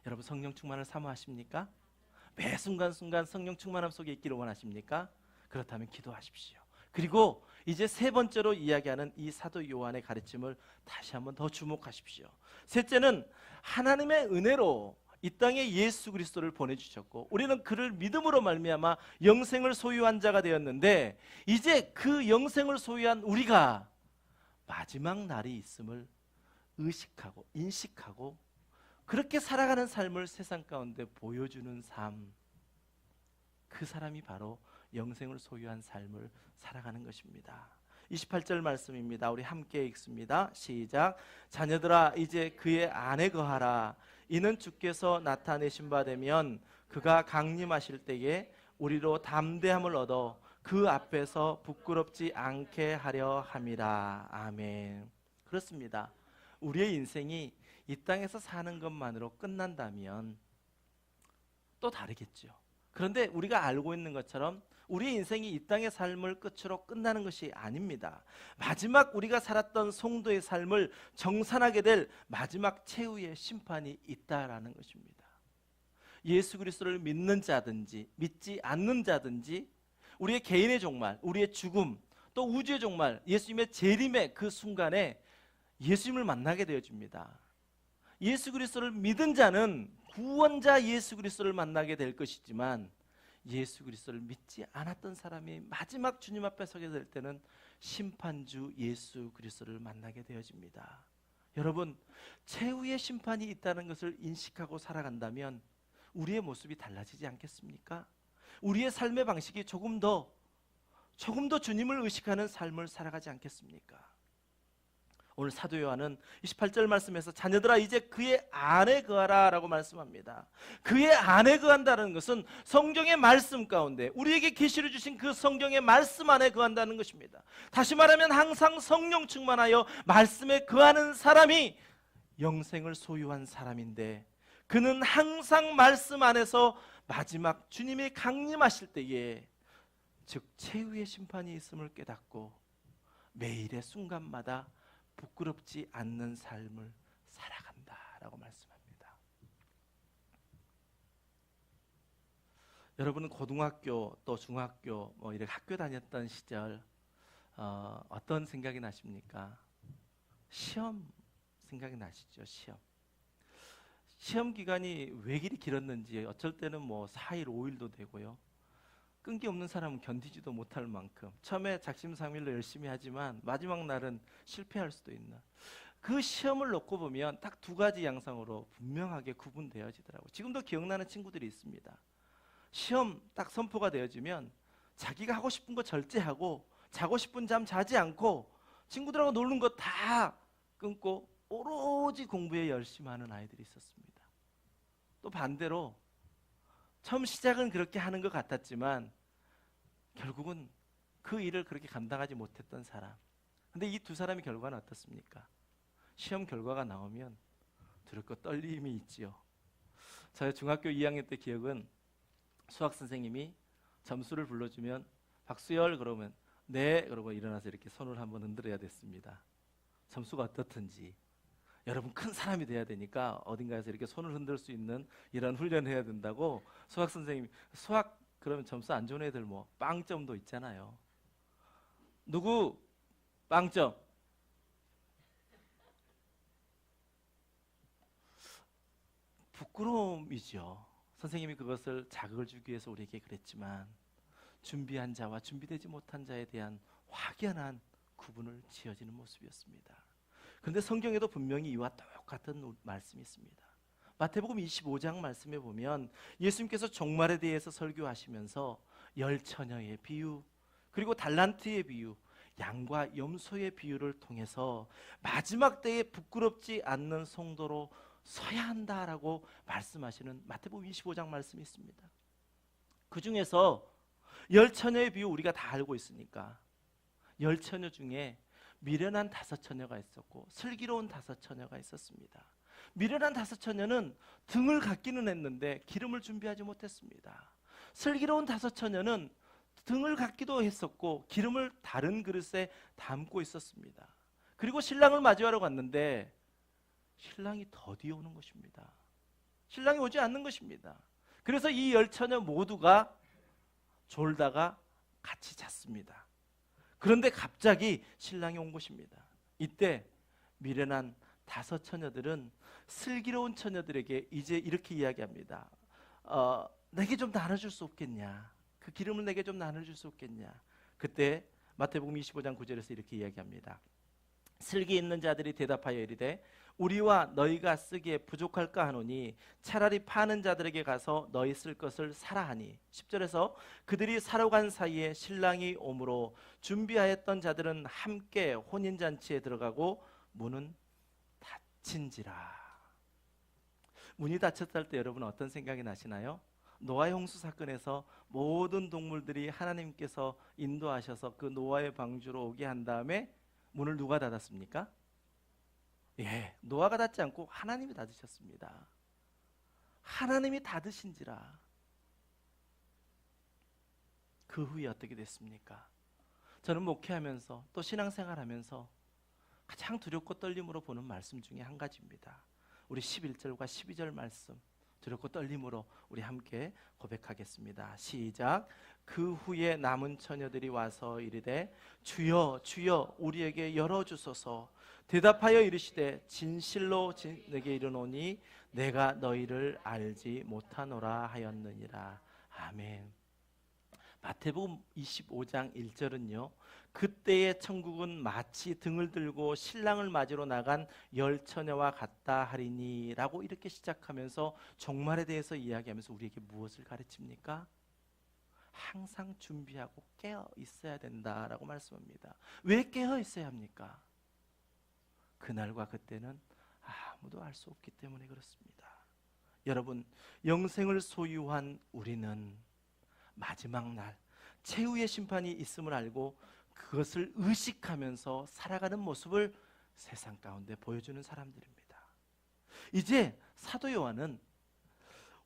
여러분 성령 충만을 사모하십니까? 매 순간순간 성령 충만함 속에 있기를 원하십니까? 그렇다면 기도하십시오. 그리고 이제 세 번째로 이야기하는 이 사도 요한의 가르침을 다시 한번 더 주목하십시오. 셋째는 하나님의 은혜로 이 땅에 예수 그리스도를 보내주셨고 우리는 그를 믿음으로 말미암아 영생을 소유한 자가 되었는데 이제 그 영생을 소유한 우리가 마지막 날이 있음을 의식하고 인식하고 그렇게 살아가는 삶을 세상 가운데 보여주는 삶, 그 사람이 바로 영생을 소유한 삶을 살아가는 것입니다. 28절 말씀입니다. 우리 함께 읽습니다. 시작. 자녀들아 이제 그의 안에 거하라. 이는 주께서 나타내신 바 되면 그가 강림하실 때에 우리로 담대함을 얻어 그 앞에서 부끄럽지 않게 하려 함이라. 아멘. 그렇습니다. 우리의 인생이 이 땅에서 사는 것만으로 끝난다면 또 다르겠죠. 그런데 우리가 알고 있는 것처럼 우리의 인생이 이 땅의 삶을 끝으로 끝나는 것이 아닙니다. 마지막 우리가 살았던 성도의 삶을 정산하게 될 마지막 최후의 심판이 있다라는 것입니다. 예수 그리스도를 믿는 자든지 믿지 않는 자든지 우리의 개인의 종말, 우리의 죽음, 또 우주의 종말, 예수님의 재림의 그 순간에 예수님을 만나게 되어집니다. 예수 그리스도를 믿은 자는 구원자 예수 그리스도를 만나게 될 것이지만 예수 그리스도를 믿지 않았던 사람이 마지막 주님 앞에 서게 될 때는 심판주 예수 그리스도를 만나게 되어집니다. 여러분, 최후의 심판이 있다는 것을 인식하고 살아간다면 우리의 모습이 달라지지 않겠습니까? 우리의 삶의 방식이 조금 더 주님을 의식하는 삶을 살아가지 않겠습니까? 오늘 사도 요한은 28절 말씀에서 자녀들아 이제 그의 안에 거하라 라고 말씀합니다. 그의 안에 거한다는 것은 성경의 말씀 가운데 우리에게 계시를 주신 그 성경의 말씀 안에 거한다는 것입니다. 다시 말하면 항상 성령 충만하여 말씀에 거하는 사람이 영생을 소유한 사람인데 그는 항상 말씀 안에서 마지막 주님이 강림하실 때에 즉 최후의 심판이 있음을 깨닫고 매일의 순간마다 부끄럽지 않는 삶을 살아간다라고 말씀합니다. 여러분은 고등학교 또 중학교 이렇게 학교 다녔던 시절 어떤 생각이 나십니까? 시험 생각이 나시죠? 시험 기간이 왜 이리 길었는지 어쩔 때는 4일, 5일도 되고요. 끈기 없는 사람은 견디지도 못할 만큼 처음에 작심삼일로 열심히 하지만 마지막 날은 실패할 수도 있나. 그 시험을 놓고 보면 딱 두 가지 양상으로 분명하게 구분되어지더라고요. 지금도 기억나는 친구들이 있습니다. 시험 딱 선포가 되어지면 자기가 하고 싶은 거 절제하고 자고 싶은 잠 자지 않고 친구들하고 노는 거 다 끊고 오로지 공부에 열심하는 아이들이 있었습니다. 또 반대로 처음 시작은 그렇게 하는 것 같았지만 결국은 그 일을 그렇게 감당하지 못했던 사람. 근데 이 두 사람의 결과는 어떻습니까? 시험 결과가 나오면 두렵고 떨림이 있지요. 저희 중학교 2학년 때 기억은 수학 선생님이 점수를 불러주면 박수열 그러면 네 그러고 일어나서 이렇게 손을 한번 흔들어야 됐습니다. 점수가 어떻든지. 여러분 큰 사람이 돼야 되니까 어딘가에서 이렇게 손을 흔들 수 있는 이런 훈련을 해야 된다고 수학 선생님이 수학 그러면 점수 안 좋은 애들 빵점도 있잖아요. 누구 빵점? 부끄러움이죠. 선생님이 그것을 자극을 주기 위해서 우리에게 그랬지만 준비한 자와 준비되지 못한 자에 대한 확연한 구분을 지어지는 모습이었습니다. 그런데 성경에도 분명히 이와 똑같은 말씀이 있습니다. 마태복음 25장 말씀에 보면 예수님께서 종말에 대해서 설교하시면서 열 처녀의 비유, 그리고 달란트의 비유, 양과 염소의 비유를 통해서 마지막 때에 부끄럽지 않는 성도로 서야 한다라고 말씀하시는 마태복음 25장 말씀이 있습니다. 그 중에서 열 처녀의 비유 우리가 다 알고 있으니까 열 처녀 중에 미련한 다섯 처녀가 있었고 슬기로운 다섯 처녀가 있었습니다. 미련한 다섯 처녀는 등을 갖기는 했는데 기름을 준비하지 못했습니다. 슬기로운 다섯 처녀는 등을 갖기도 했었고 기름을 다른 그릇에 담고 있었습니다. 그리고 신랑을 맞이하러 갔는데 신랑이 더디 오는 것입니다. 신랑이 오지 않는 것입니다. 그래서 이 열 처녀 모두가 졸다가 같이 잤습니다. 그런데 갑자기 신랑이 온 것입니다. 이때 미련한 다섯 처녀들은 슬기로운 처녀들에게 이제 이렇게 이야기합니다. 내게 좀 나눠줄 수 없겠냐? 그 기름을 내게 좀 나눠줄 수 없겠냐? 그때 마태복음 25장 9절에서 이렇게 이야기합니다. 슬기 있는 자들이 대답하여 이르되 우리와 너희가 쓰기에 부족할까 하노니 차라리 파는 자들에게 가서 너희 쓸 것을 사라 하니 10절에서 그들이 사러 간 사이에 신랑이 오므로 준비하였던 자들은 함께 혼인잔치에 들어가고 문은 닫힌지라. 문이 닫혔을 때 여러분 어떤 생각이 나시나요? 노아의 홍수 사건에서 모든 동물들이 하나님께서 인도하셔서 그 노아의 방주로 오게 한 다음에 문을 누가 닫았습니까? 예, 노아가 닫지 않고 하나님이 닫으셨습니다. 하나님이 닫으신지라. 그 후에 어떻게 됐습니까? 저는 목회하면서 또 신앙생활하면서 가장 두렵고 떨림으로 보는 말씀 중에 한 가지입니다. 우리 11절과 12절 말씀 두렵고 떨림으로 우리 함께 고백하겠습니다. 시작. 그 후에 남은 처녀들이 와서 이르되 주여 주여 우리에게 열어주소서. 대답하여 이르시되 진실로 내게 이르노니 내가 너희를 알지 못하노라 하였느니라. 아멘. 마태복음 25장 1절은요, 그때의 천국은 마치 등을 들고 신랑을 맞으러 나간 열 처녀와 같다 하리니 라고 이렇게 시작하면서 종말에 대해서 이야기하면서 우리에게 무엇을 가르칩니까? 항상 준비하고 깨어 있어야 된다라고 말씀합니다. 왜 깨어 있어야 합니까? 그날과 그때는 아무도 알 수 없기 때문에 그렇습니다. 여러분, 영생을 소유한 우리는 마지막 날 최후의 심판이 있음을 알고 그것을 의식하면서 살아가는 모습을 세상 가운데 보여주는 사람들입니다. 이제 사도 요한은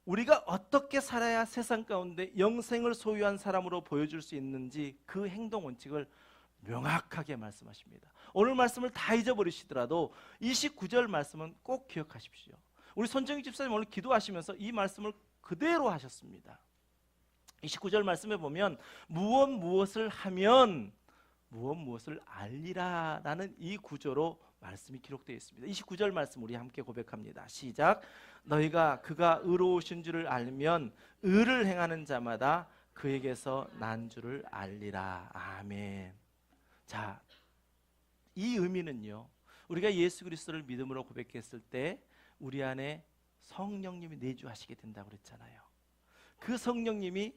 우리가 어떻게 살아야 세상 가운데 영생을 소유한 사람으로 보여줄 수 있는지 그 행동 원칙을 명확하게 말씀하십니다. 오늘 말씀을 다 잊어버리시더라도 29절 말씀은 꼭 기억하십시오. 우리 손정희 집사님 오늘 기도하시면서 이 말씀을 그대로 하셨습니다. 29절 말씀에 보면 무엇을 하면 무엇을 알리라 라는 이 구조로 말씀이 기록되어 있습니다. 29절 말씀 우리 함께 고백합니다. 시작. 너희가 그가 의로우신 줄을 알면 의를 행하는 자마다 그에게서 난 줄을 알리라. 아멘. 자, 이 의미는요, 우리가 예수 그리스도를 믿음으로 고백했을 때 우리 안에 성령님이 내주하시게 된다고 그랬잖아요. 그 성령님이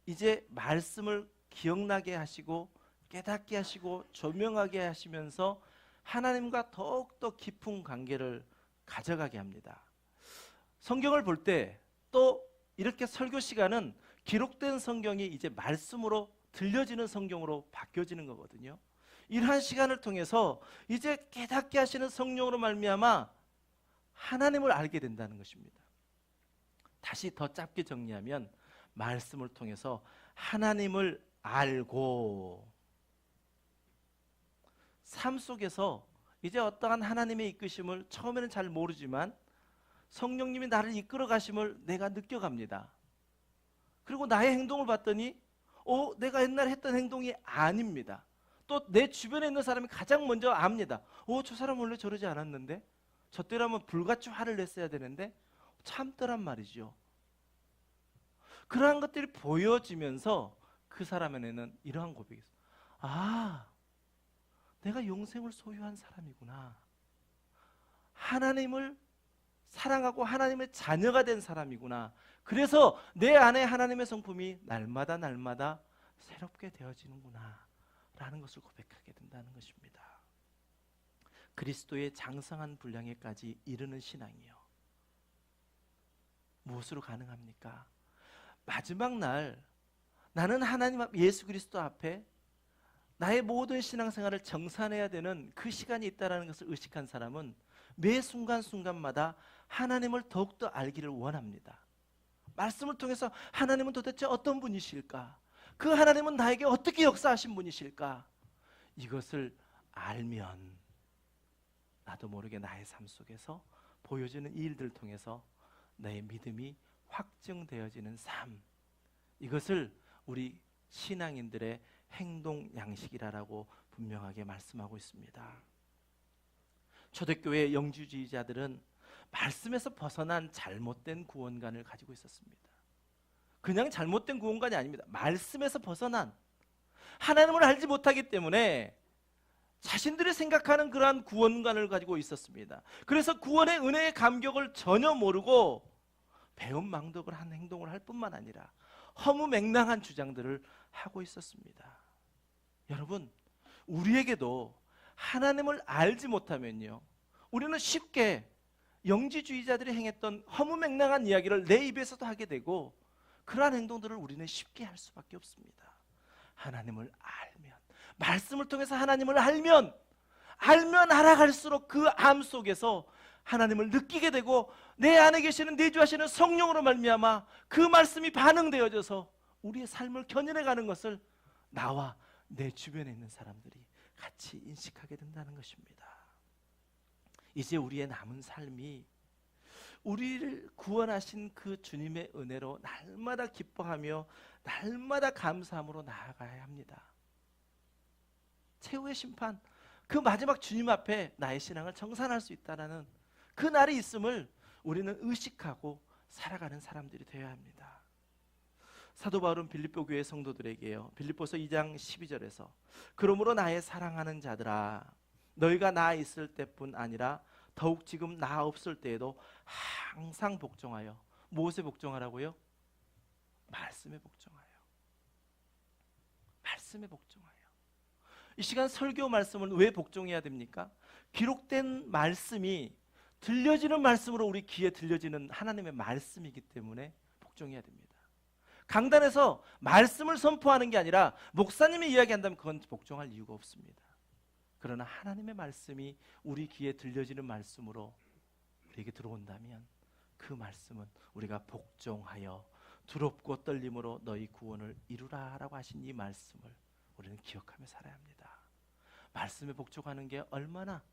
이제 말씀을 기억나게 하시고 깨닫게 하시고 조명하게 하시면서 하나님과 더욱더 깊은 관계를 가져가게 합니다. 성경을 볼 때 또 이렇게 설교 시간은 기록된 성경이 이제 말씀으로 들려지는 성경으로 바뀌어지는 거거든요. 이러한 시간을 통해서 이제 깨닫게 하시는 성령으로 말미암아 하나님을 알게 된다는 것입니다. 다시 더 짧게 정리하면 말씀을 통해서 하나님을 알고 삶 속에서 이제 어떠한 하나님의 이끄심을 처음에는 잘 모르지만 성령님이 나를 이끌어 가심을 내가 느껴갑니다. 그리고 나의 행동을 봤더니 내가 옛날에 했던 행동이 아닙니다. 또 내 주변에 있는 사람이 가장 먼저 압니다. 저 사람 원래 저러지 않았는데, 저 때라면 불같이 화를 냈어야 되는데 참더란 말이죠. 그러한 것들이 보여지면서 그 사람에게는 이러한 고백이 있어요. 내가 영생을 소유한 사람이구나. 하나님을 사랑하고 하나님의 자녀가 된 사람이구나. 그래서 내 안에 하나님의 성품이 날마다 새롭게 되어지는구나 라는 것을 고백하게 된다는 것입니다. 그리스도의 장성한 분량에까지 이르는 신앙이요, 무엇으로 가능합니까? 마지막 날 나는 하나님 앞 예수 그리스도 앞에 나의 모든 신앙생활을 정산해야 되는 그 시간이 있다는 것을 의식한 사람은 매 순간순간마다 하나님을 더욱더 알기를 원합니다. 말씀을 통해서 하나님은 도대체 어떤 분이실까? 그 하나님은 나에게 어떻게 역사하신 분이실까? 이것을 알면 나도 모르게 나의 삶 속에서 보여지는 이 일들을 통해서 나의 믿음이 확증되어지는 삶, 이것을 우리 신앙인들의 행동 양식이라고 분명하게 말씀하고 있습니다. 초대교회 영주주의자들은 말씀에서 벗어난 잘못된 구원관을 가지고 있었습니다. 그냥 잘못된 구원관이 아닙니다. 말씀에서 벗어난, 하나님을 알지 못하기 때문에 자신들이 생각하는 그러한 구원관을 가지고 있었습니다. 그래서 구원의 은혜의 감격을 전혀 모르고 배은망덕을 한 행동을 할 뿐만 아니라 허무맹랑한 주장들을 하고 있었습니다. 여러분, 우리에게도 하나님을 알지 못하면요, 우리는 쉽게 영지주의자들이 행했던 허무맹랑한 이야기를 내 입에서도 하게 되고 그러한 행동들을 우리는 쉽게 할 수밖에 없습니다. 하나님을 알면, 말씀을 통해서 하나님을 알면 알아갈수록 그 암 속에서 하나님을 느끼게 되고 내 안에 계시는 내주하시는 성령으로 말미암아 그 말씀이 반응되어져서 우리의 삶을 견인해가는 것을 나와 내 주변에 있는 사람들이 같이 인식하게 된다는 것입니다. 이제 우리의 남은 삶이 우리를 구원하신 그 주님의 은혜로 날마다 기뻐하며 날마다 감사함으로 나아가야 합니다. 최후의 심판, 그 마지막 주님 앞에 나의 신앙을 정산할 수 있다는 그 날이 있음을 우리는 의식하고 살아가는 사람들이 되어야 합니다. 사도 바울은 빌립보 교회 성도들에게요, 빌립보서 2장 12절에서 그러므로 나의 사랑하는 자들아, 너희가 나 있을 때뿐 아니라 더욱 지금 나 없을 때에도 항상 복종하여, 무엇에 복종하라고요? 말씀에 복종하여. 말씀에 복종하여. 이 시간 설교 말씀을 왜 복종해야 됩니까? 기록된 말씀이 들려지는 말씀으로 우리 귀에 들려지는 하나님의 말씀이기 때문에 복종해야 됩니다. 강단에서 말씀을 선포하는 게 아니라 목사님이 이야기한다면 그건 복종할 이유가 없습니다. 그러나 하나님의 말씀이 우리 귀에 들려지는 말씀으로 우리에게 들어온다면 그 말씀은 우리가 복종하여 두렵고 떨림으로 너희 구원을 이루라 라고 하신 이 말씀을 우리는 기억하며 살아야 합니다. 말씀에 복종하는 게 얼마나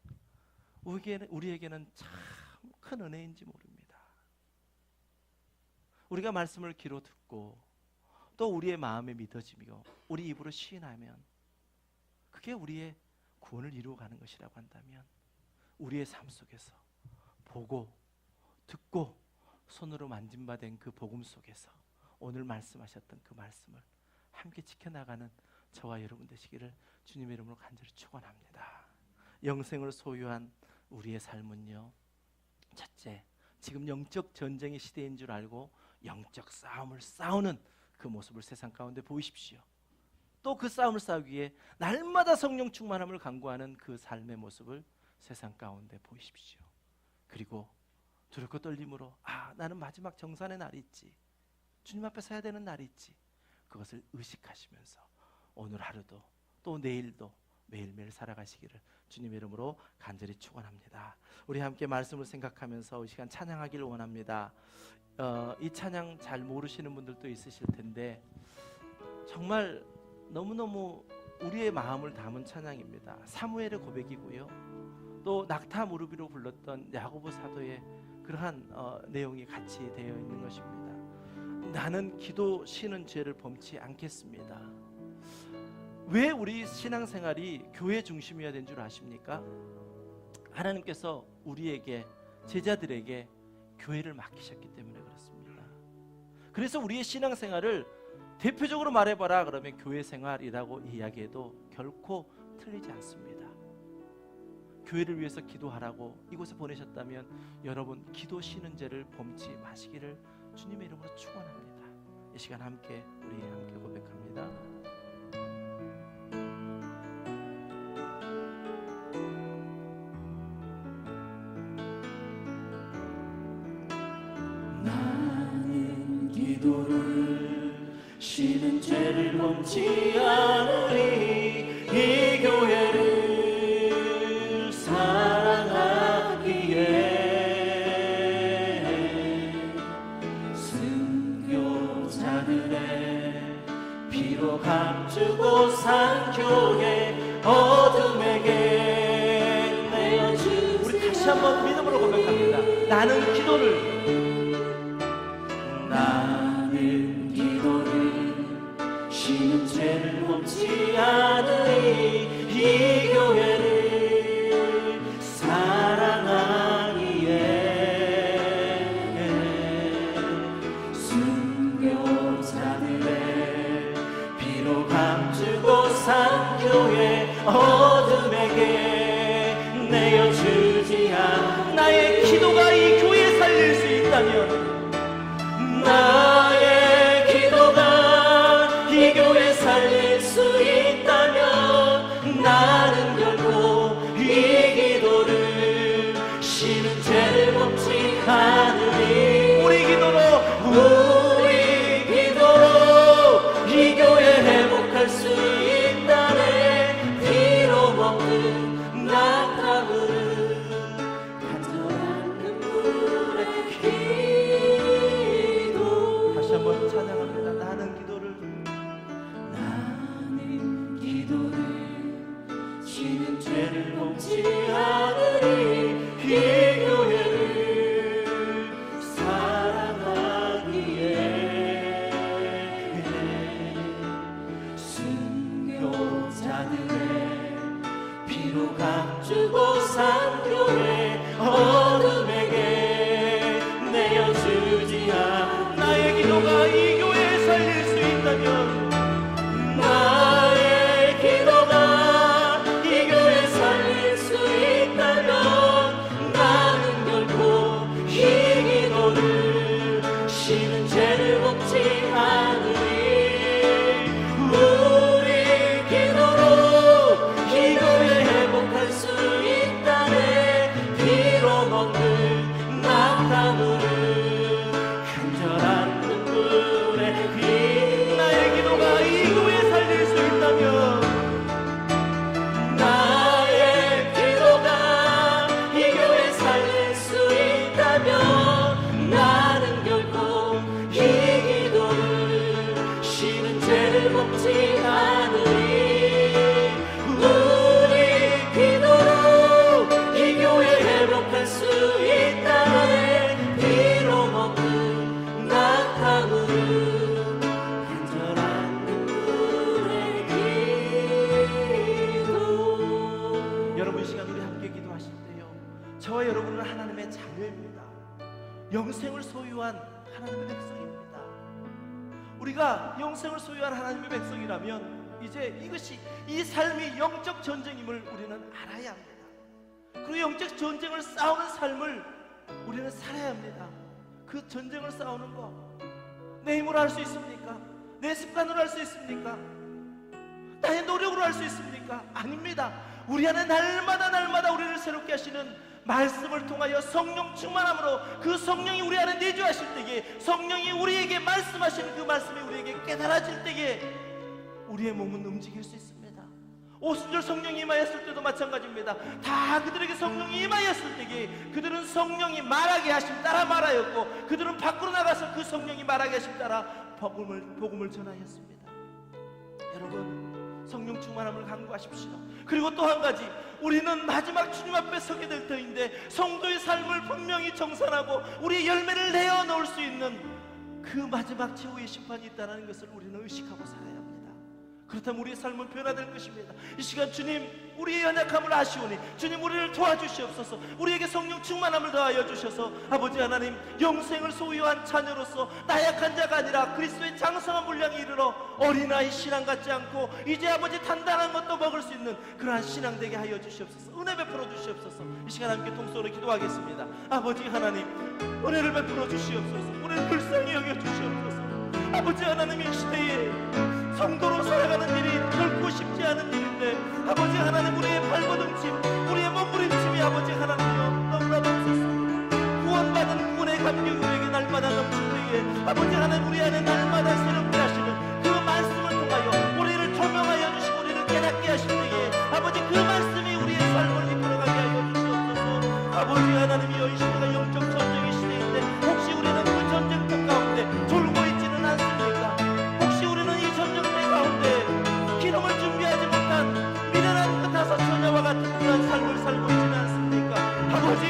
우리에게는 참 큰 은혜인지 모릅니다. 우리가 말씀을 귀로 듣고 또 우리의 마음에 믿어지며 우리 입으로 시인하면 그게 우리의 구원을 이루어가는 것이라고 한다면 우리의 삶 속에서 보고 듣고 손으로 만진바된 그 복음 속에서 오늘 말씀하셨던 그 말씀을 함께 지켜나가는 저와 여러분 되시기를 주님의 이름으로 간절히 축원합니다. 영생을 소유한 우리의 삶은요, 첫째, 지금 영적 전쟁의 시대인 줄 알고 영적 싸움을 싸우는 그 모습을 세상 가운데 보이십시오. 또 그 싸움을 싸우기 위해 날마다 성령 충만함을 간구하는 그 삶의 모습을 세상 가운데 보이십시오. 그리고 두렵고 떨림으로 나는 마지막 정산의 날이 있지, 주님 앞에 서야 되는 날이 있지, 그것을 의식하시면서 오늘 하루도 또 내일도 매일매일 살아가시기를 주님의 이름으로 간절히 축원합니다. 우리 함께 말씀을 생각하면서 이 시간 찬양하기를 원합니다. 이 찬양 잘 모르시는 분들도 있으실 텐데 정말 너무너무 우리의 마음을 담은 찬양입니다. 사무엘의 고백이고요, 또 낙타 무릎 위로 불렀던 야고보 사도의 그러한 내용이 같이 되어 있는 것입니다. 나는 기도 쉬는 죄를 범치 않겠습니다. 왜 우리 신앙생활이 교회 중심이어야 되는 줄 아십니까? 하나님께서 우리에게, 제자들에게 교회를 맡기셨기 때문에 그렇습니다. 그래서 우리의 신앙생활을 대표적으로 말해봐라 그러면 교회 생활이라고 이야기해도 결코 틀리지 않습니다. 교회를 위해서 기도하라고 이곳에 보내셨다면 여러분 기도 쉬는 죄를 범치 마시기를 주님의 이름으로 축원합니다. 이 시간 함께 우리 함께 고백합니다. 나는 기도를 쉬는 죄를 범치 않으리 이 교회를 사랑하기에 순교자들의 피로 감추고 산 교회 어둠에게 내어주. 우리 다시 한번 믿음으로 고백합니다. 나는 기도를 쉬는 죄를 범치 않으리 이 교회를 사랑하기에 순교자들의 피로 감추고 산 교회 어둠에게 내어주지 않. 나의 기도가 이 교회에 살릴 수 있다면 나의 기도가 이 교회 살릴 수 있다면 나는 결코 이 기도를 쉬는 죄를 범치 않으리. 우리 기도로 이 교회 회복할 수 있다네. 피로 먹는 낙타물은 간절한 눈물의 기도. 다시 한번 찬양합니다. 나는 기도를 쉬는 죄를 범치 않으리 이 교회를 사랑하기에 순교자들의 피로 감추고 산 교회 어둠에게 내어주지 않. 나의 기도가 이 교회에 살릴 수 있다면 나의 기도가 이 교회 살릴 수 있다면 나는 결코 이 기도를 쉬는 죄를 범치 않으리. 우리 기도로 이 교회 회복할 수 있다네. 피로 먹는 낙타물은 간절한 눈물의 피. 나의 기도가 이 교회에 살릴 수 있다면 나의 기도가 이 교회 살릴 수 있다면 나는 결코 이 기도를 쉬는 죄를 범치 않으리. 우리 기도로 이 교회 회복할 수 있다네. 피로 먹는 낙타물은 간절한 눈물의 기도. 여러분 이 시간 우리 함께 기도하실 때요 저와 여러분은 하나님의 자녀입니다. 영생을 소유한 하나님의 백성입니다. 우리가 영생을 소유한 하나님의 백성이라면 이제 이것이 이 삶이 영적 전쟁임을 우리는 알아야 합니다. 그리고 영적 전쟁을 싸우는 삶을 우리는 살아야 합니다. 그 전쟁을 싸우는 거 내 힘으로 할 수 있습니까? 내 습관으로 할 수 있습니까? 나의 노력으로 할 수 있습니까? 아닙니다. 우리 안에 날마다 우리를 새롭게 하시는 말씀을 통하여 성령 충만함으로 그 성령이 우리 안에 내주하실 때에 성령이 우리에게 말씀하시는 그 말씀이 우리에게 깨달아질 때에 우리의 몸은 움직일 수 있습니다. 오순절 성령이 임하였을 때도 마찬가지입니다. 다 그들에게 성령이 임하였을 때에 그들은 성령이 말하게 하심 따라 말하였고 그들은 밖으로 나가서 그 성령이 말하게 하심 따라 복음을 전하였습니다. 여러분 성령 충만함을 간구하십시오. 그리고 또 한 가지, 우리는 마지막 주님 앞에 서게 될 터인데 성도의 삶을 분명히 정산하고 우리의 열매를 내어놓을 수 있는 그 마지막 최후의 심판이 있다는 것을 우리는 의식하고 살아야 합니다. 그렇다면 우리의 삶은 변화될 것입니다. 이 시간 주님 우리의 연약함을 아시오니 주님 우리를 도와주시옵소서. 우리에게 성령 충만함을 더하여 주셔서 아버지 하나님 영생을 소유한 자녀로서 나약한 자가 아니라 그리스도의 장성한 분량에 이르러 어린아이 신앙 같지 않고 이제 아버지 단단한 것도 먹을 수 있는 그러한 신앙 되게 하여 주시옵소서. 은혜 베풀어 주시옵소서. 이 시간 함께 통성으로 기도하겠습니다. 아버지 하나님, 은혜를 베풀어 주시옵소서. 우리를 불쌍히 여겨 주시옵소서. 아버지 하나님, 이 시대에 성도로 살아가는 일이 결코 쉽지 않은 일인데 아버지 하나님, 우리의 발버둥침, 우리의 몸부림침이 아버지 하나님이여 너무나도 없었습니다. 구원받은 구원의 감격이 우리에게 날마다 넘칠 때에 아버지 하나님, 우리 안에 날마다 새롭게 하시는 그 말씀을 통하여 우리를 조명하여 주시고 우리를 깨닫게 하실 때에 아버지 그 말씀이 우리의 삶을 이끌어가게 하여 주시옵소서. 아버지 하나님이여, 이 시대가 영적 전쟁의 시대인데 혹시 우리는 그 전쟁터 가운데 졸고 있지는 않습니까? 혹시 우리는 이 전쟁터 가운데 기름을 준비하지 못한 미련한 그 다섯 처녀와 같은 그런 삶을 살고 있지는 않습니까? 아버지, 이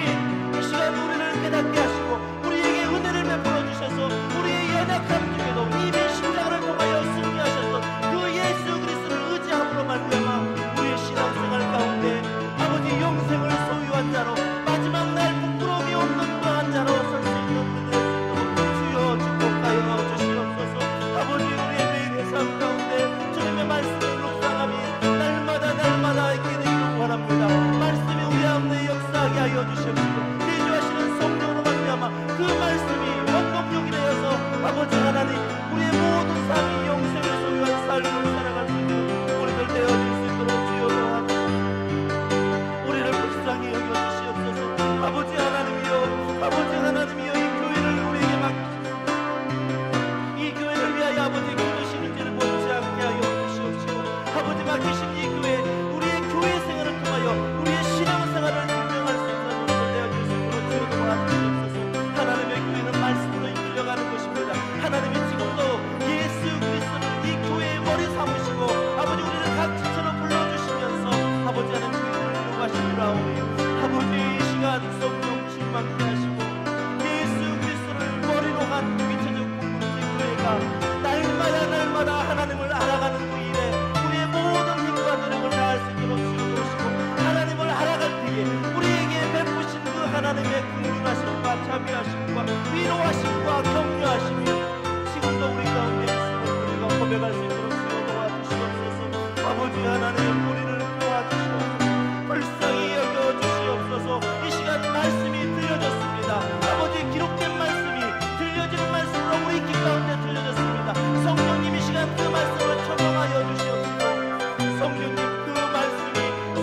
시간 우리를 깨닫게 하시고 우리에게 은혜를 베풀어 주셔서 우리의 연약함 중에도 이미 십자가를 통하여 승리하셨던 그 예수 그리스도를 의지함으로 말미암아 우리의 신앙생활 가운데 아버지 영생을 소유한 자로 마지막 날 부끄러움이 없는 그러한 자로 설 수 있는 은혜를 주도록 주여 축복하여 주시옵소서. 아버지, 우리의 매일의 삶 가운데 주님의 말씀을 묵상함이 날마다 있게 되기를 원합니다. 말씀이 우리 가운데 역사하게 하여 주시옵시고 내주하시는 성령으로 말미암아 그 말씀이 원동력이 되어서 아버지 하나님, 우리의 모든 삶이 영생을 소유한 삶을 살아갈 수 있는 우리들 되어줄 수 있도록 주여 도와주시옵소서. 우리를 불쌍히 여겨주시옵소서. 아버지 하나님이여, 이 교회를 우리에게 맡기시옵소서. 이 교회를 위하여 아버지 기도시는 죄를 못지 않게 하여 주시옵시고 아버지 맡기신 이 교회, 우리의 교회 생활을 통하여 우리의 신앙생활을 증명할 수 있는 우리들 되어줄 수 있도록 주여 도와주시옵소서. 하나님의 교회는 말씀으로 이끌려가는 것입니다. 하나님이 지금도 예수 그리스도를 이 교회의 머리 삼으시고 아버지 우리를 각지처럼 불러주시면서 아버지 하나님 교회를 이루가시리라 오니 아버지, 이 시간 성령 충만케 하시고 예수 그리스도를 머리로 한 위처적 공동체 교회가 날마다 하나님을 알아가는 그 일에 우리의 모든 힘과 노력을 다할 수 있도록 주시고 하나님을 알아갈 때에 우리에게 베푸신 그 하나님의 긍휼하심과 자비하심과 위로하심과 격려하심이 지금도 우리 가운데 있음을 우리가 고백할 수 있도록 주여 도와주시옵소서. 아버지 하나님, 우리를 도와주시옵소서. 불쌍히 여겨주시옵소서. 이 시간 말씀이 들려졌습니다. 아버지, 기록된 말씀이 들려지는 말씀으로 우리 귀 가운데 들려졌습니다. 성령님, 이 시간 그 말씀을 적용하여 주시옵소서. 성령님, 그 말씀이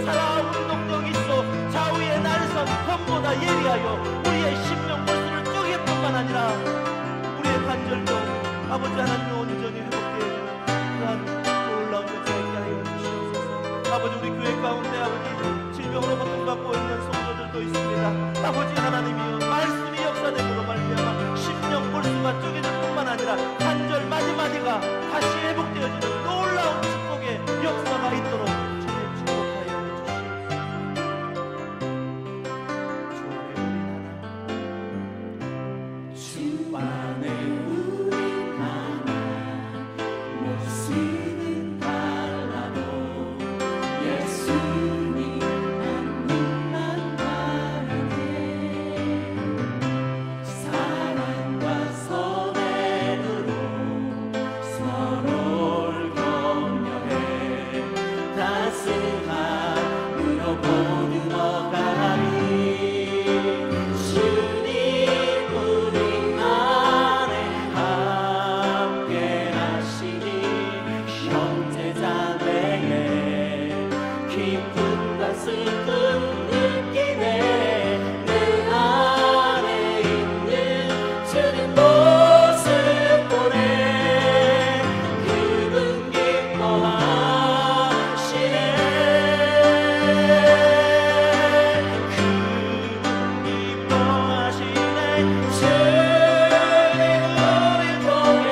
살아온 능력이 있어 좌우의 날선 검보다 예리하여 우리의 심령 골수를 쪼갤 뿐만 아니라 우리의 관절도 아버지 하나님 온전히 회복되어지는 그러한 놀라운 역사 있게 하여 주시옵소서. 아버지, 우리 교회 가운데 아버지 질병으로 고통받고 있는 성도들도 있습니다. 아버지 하나님이여, 말씀이 역사됨으로 말미암아 심령 골수가 쪼개질 뿐만 아니라 관절 마디마디가 다시 회복되어지는 놀라운 축복의 역사가 있도록 주님 축복하여 주시옵소서. 주 안에 우리 하나 모습은 달라도 예수님 한 분만 바라네. 사랑과 선행으로 서로를 격려해 따스함으로 보듬어가리. 주님 우리 안에 함께 하시니 형제자매의 기쁨과 슬픔 느끼네. 내 안에 있는 주님 모습 보내. 그분 기뻐하시네. 그분 기뻐하시네. 주님 우리 통해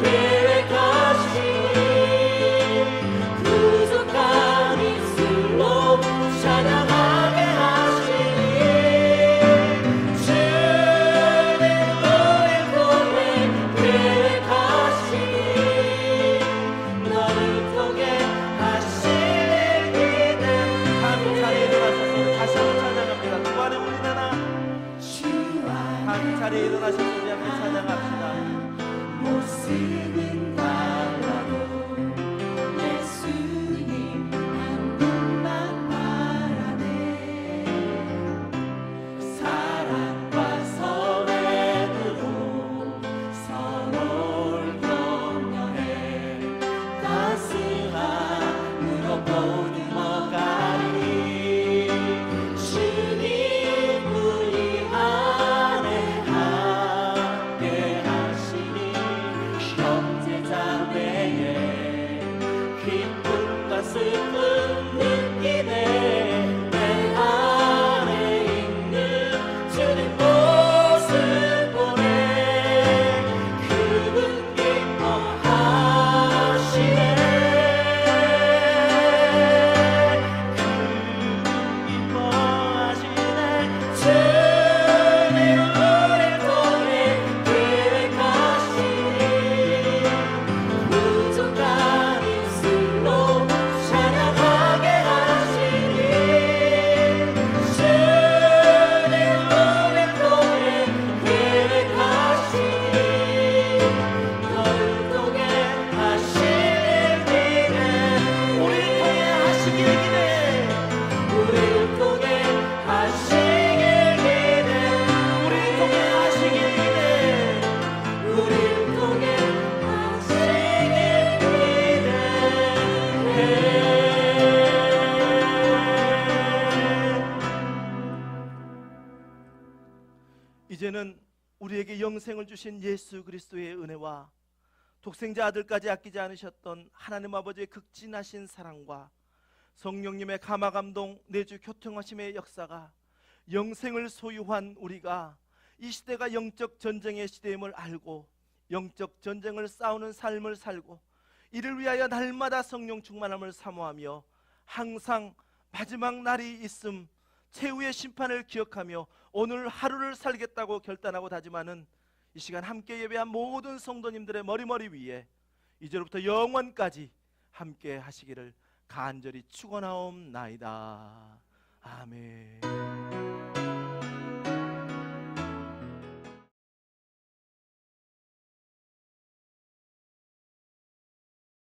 계획하시니 부족한 입술로 찬양하 기대 우리를 통해 하시길 기대 우리를 통해 하시길 기대 우리를 통해 하시길 기대해. 이제는 우리에게 영생을 주신 예수 그리스도의 은혜와 독생자 아들까지 아끼지 않으셨던 하나님 아버지의 극진하신 사랑과 성령님의 감화감동 내주 교통하심의 역사가 영생을 소유한 우리가 이 시대가 영적 전쟁의 시대임을 알고 영적 전쟁을 싸우는 삶을 살고 이를 위하여 날마다 성령 충만함을 사모하며 항상 마지막 날이 있음 최후의 심판을 기억하며 오늘 하루를 살겠다고 결단하고 다짐하는 이 시간 함께 예배한 모든 성도님들의 머리 위에 이제로부터 영원까지 함께 하시기를 간절히 축원하옵나이다. 아멘.